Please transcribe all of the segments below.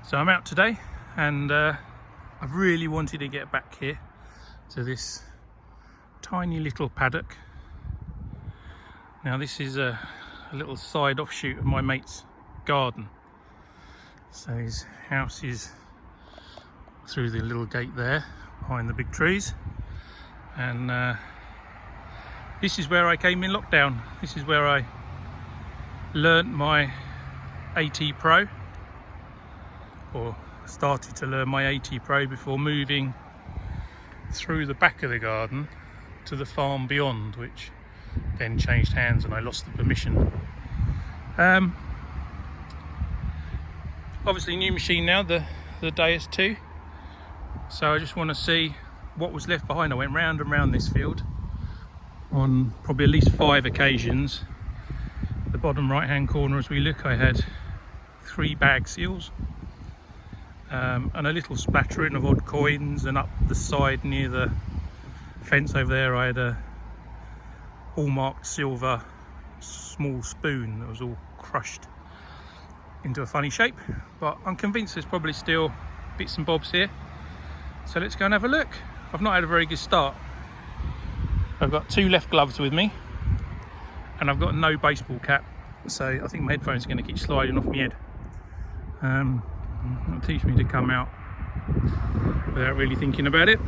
So I'm out today, and I've really wanted to get back here to this tiny little paddock. Now this is a little side offshoot of my mate's garden. So his house is through the little gate there behind the big trees, and this is where I came in lockdown. This is where I learnt my AT Pro, or started to learn my AT Pro, before moving through the back of the garden to the farm beyond, which then changed hands and I lost the permission. Obviously new machine now, the Deus 2, so I just want to see what was left behind. I went round and round this field on probably at least 5 occasions. The bottom right hand corner as we look, I had 3 bag seals, and a little splattering of odd coins, and up the side near the fence over there I had a hallmarked silver small spoon that was all crushed into a funny shape. But I'm convinced there's probably still bits and bobs here, so let's go and have a look. I've not had a very good start. I've got 2 left gloves with me, and I've got no baseball cap, so I think my headphones are going to keep sliding off my head. It'll teach me to come out without really thinking about it.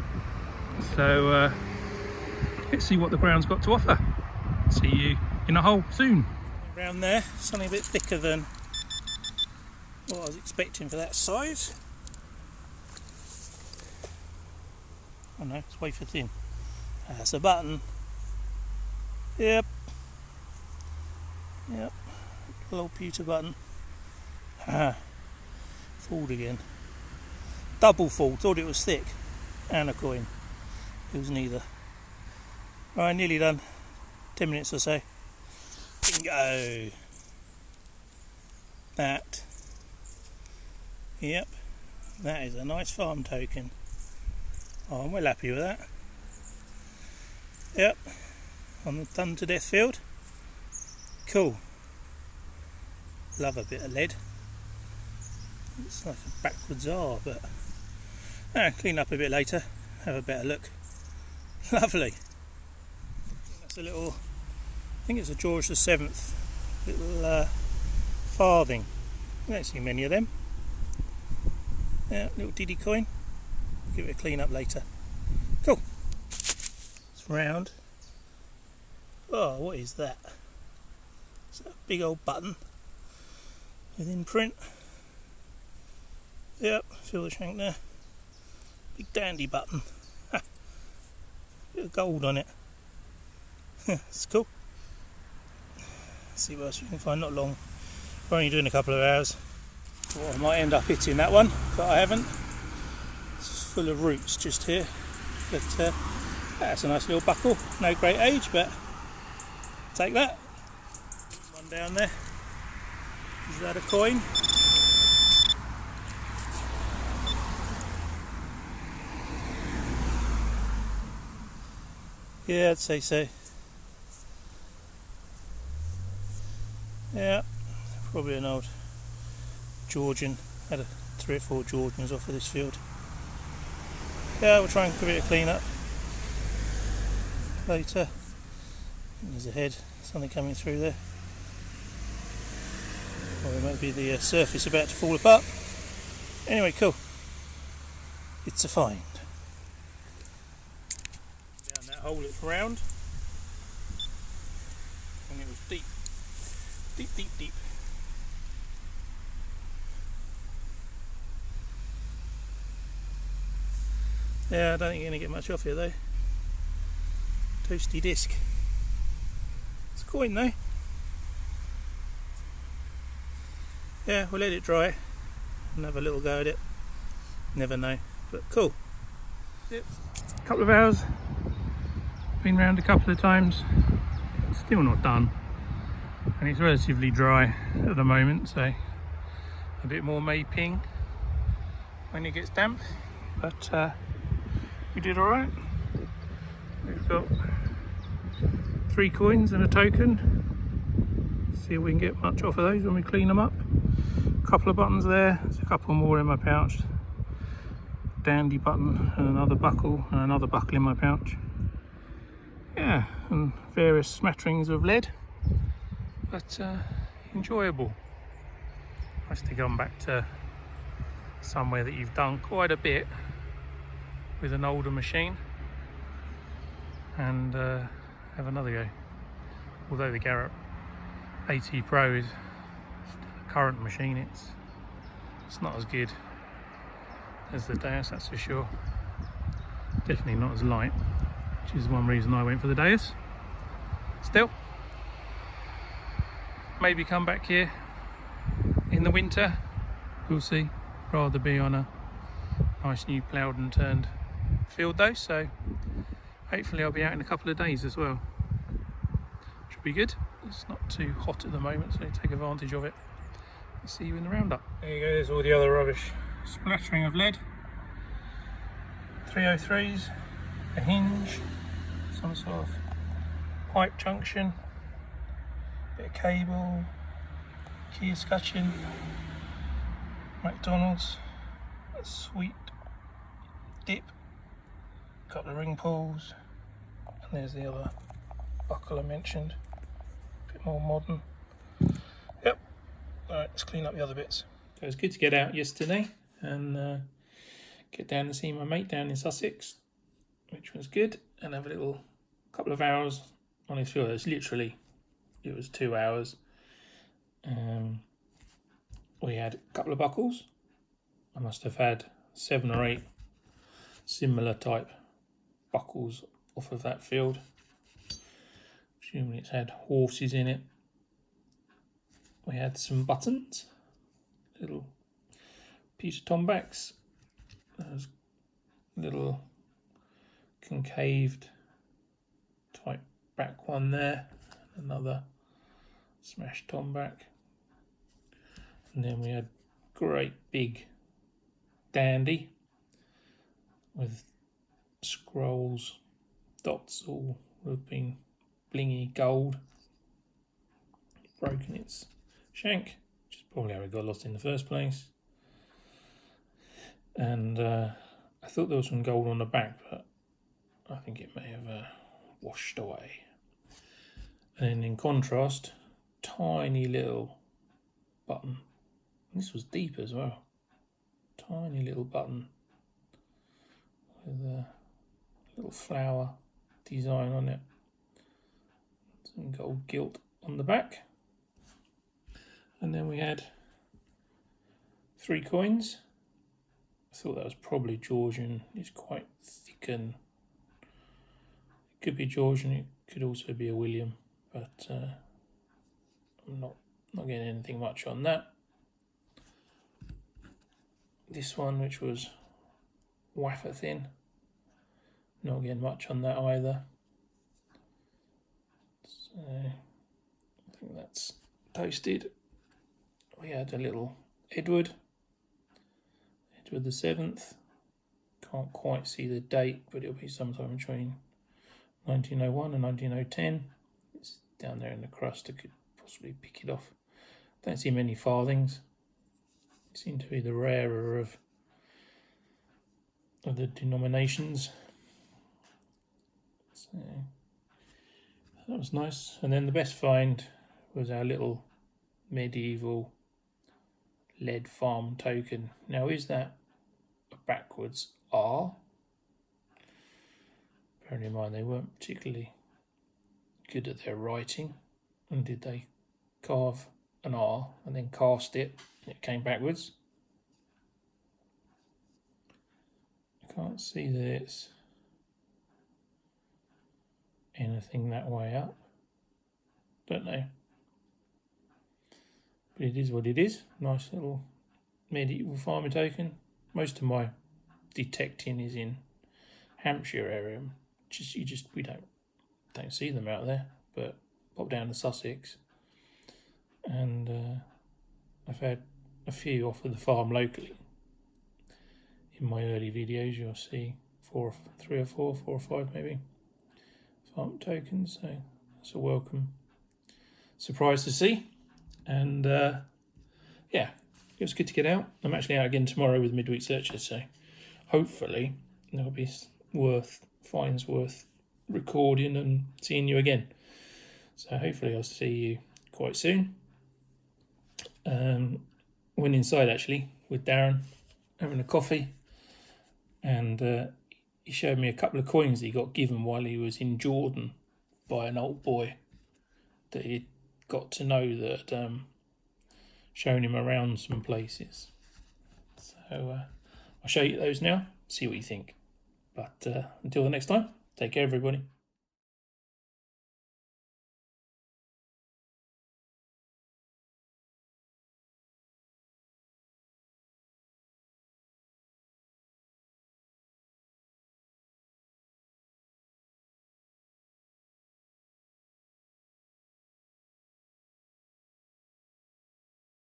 So let's see what the ground's got to offer. See you in a hole soon. Around there, something a bit thicker than what I was expecting for that size. Oh no, it's wafer thin. That's a button. Yep. Little pewter button. Fooled again. Double fooled. Thought it was thick. And a coin. It was neither. Right, nearly done. 10 minutes or so. Bingo. That. Yep. That is a nice farm token. Oh, I'm well happy with that. Yep. On the done to death field. Cool. Love a bit of lead. It's like a backwards R, but clean up a bit later, have a better look. Lovely. That's a little, I think it's a George the 7th little farthing. I don't see many of them. Yeah, little Diddy coin. Give it a clean up later. Cool. It's round. Oh, what is that? It's a big old button with imprint. Yep, feel the shank there. Big dandy button. Bit of gold on it. It's cool. Let's see what else we can find. Not long. We're only doing a couple of hours. Well, I might end up hitting that one, but I haven't. It's full of roots just here. But that's a nice little buckle. No great age, but take that. One down there. Is that a coin? Yeah, I'd say so. Yeah, probably an old Georgian. Had 3 or 4 Georgians off of this field. Yeah, we'll try and give it a clean up later. There's a head, something coming through there. Or it might be the surface about to fall apart. Anyway, cool. It's a find. Down that hole it's round. And it was deep. Deep, deep, deep. Yeah, I don't think you're going to get much off here though. Toasty disc. It's a coin though. Yeah, we'll let it dry and have a little go at it. Never know, but cool. Yep. A couple of hours. Been round a couple of times. Still not done. And it's relatively dry at the moment, so a bit more may ping when it gets damp. But we did alright. We've got 3 coins and a token. See if we can get much off of those when we clean them up. couple of buttons there. There's a couple more in my pouch. Dandy button and another buckle in my pouch. Yeah, and various smatterings of lead, but enjoyable. Nice to come back to somewhere that you've done quite a bit with an older machine and have another go. Although the Garrett AT Pro is a current machine, it's not as good as the Deus, that's for sure. Definitely not as light, which is one reason I went for the Deus. Still, maybe come back here in the winter, we'll see. Rather be on a nice new ploughed and turned field though, so hopefully I'll be out in a couple of days as well. Should be good. It's not too hot at the moment, so take advantage of it. I'll see you in the roundup. There you go, there's all the other rubbish. Splattering of lead, 303s, a hinge, some sort of pipe junction, bit of cable, key escutcheon, McDonald's, a sweet dip, couple of ring pulls, and there's the other buckle I mentioned, a bit more modern. Yep, alright, let's clean up the other bits. So it was good to get out yesterday and get down to see my mate down in Sussex, which was good, and have a little couple of hours on his field. It was 2 hours. We had a couple of buckles. I must have had 7 or 8 similar type buckles off of that field. Presumably it's had horses in it. We had some buttons, little piece of tombacks. There's a little concaved type back one there, another smashed tomback. And then we had great big dandy with scrolls, dots all would have been blingy gold. Broken its shank, which is probably how it got lost in the first place. And I thought there was some gold on the back, but I think it may have washed away. And then in contrast, tiny little button. This was deep as well. Tiny little button with a little flower design on it. Some gold gilt on the back. And then we had 3 coins. I thought that was probably Georgian. It's quite thick and it could be Georgian, it could also be a William, but I'm not getting anything much on that. This one, which was wafer thin, not getting much on that either. So I think that's toasted. We had a little Edward the 7th. Can't quite see the date, but it'll be sometime between 1901 and 1910. It's down there in the crust. I could possibly pick it off. Don't see many farthings. They seem to be the rarer of the denominations. So that was nice. And then the best find was our little medieval lead farm token. Now, is that a backwards R? Bearing in mind they weren't particularly good at their writing, and did they carve an R and then cast it and it came backwards? I can't see that it's anything that way up. Don't know. But it is what it is. Nice little medieval farming token. Most of my detecting is in Hampshire area. We don't see them out there. But pop down to Sussex, and I've had a few off of the farm locally. In my early videos, you'll see 4 or 5 maybe farm tokens. So that's a welcome surprise to see. And yeah, it was good to get out. I'm actually out again tomorrow with Midweek Searchers, so hopefully there'll be finds worth recording and seeing you again. So hopefully I'll see you quite soon. Went inside actually with Darren, having a coffee, and he showed me a couple of coins he got given while he was in Jordan by an old boy that he'd got to know that shown him around some places. So I'll show you those now, see what you think. But until the next time, take care everybody.